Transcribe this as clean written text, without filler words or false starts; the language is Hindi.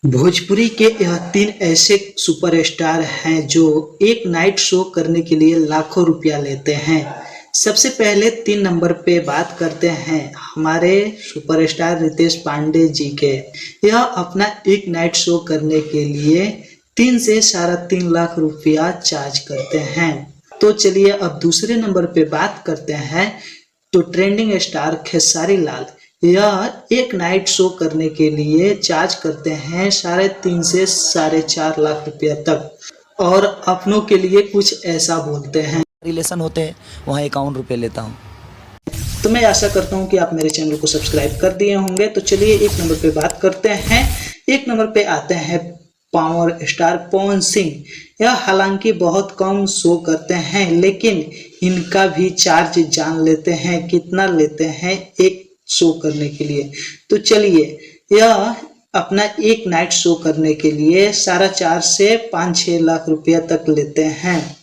भोजपुरी के यह 3 ऐसे सुपरस्टार हैं जो एक नाइट शो करने के लिए लाखों रुपया लेते हैं। सबसे पहले 3 नंबर पे बात करते हैं हमारे सुपरस्टार रितेश पांडे जी के। यह अपना एक नाइट शो करने के लिए 3 से 3.5 लाख रुपया चार्ज करते हैं। तो चलिए अब दूसरे नंबर पे बात करते हैं तो ट्रेंडिंग स्टार खेसारी लाल। यह एक नाइट शो करने के लिए चार्ज करते हैं 3.5 से 4.5 लाख रुपया तक और अपनों के लिए कुछ ऐसा बोलते हैं। रिलेशन होते हैं वहाँ 51 रुपये लेता हूँ। तो मैं आशा करता हूँ कि आप मेरे चैनल को सब्सक्राइब कर दिए होंगे। तो चलिए एक नंबर पे बात करते हैं। एक नंबर पे आते हैं पावर स्टार पवन सिंह। यह हालांकि बहुत कम शो करते हैं लेकिन इनका भी चार्ज जान लेते हैं कितना लेते हैं एक शो करने के लिए। तो चलिए यह अपना एक नाइट शो करने के लिए 4.5 से 5-6 लाख रुपया तक लेते हैं।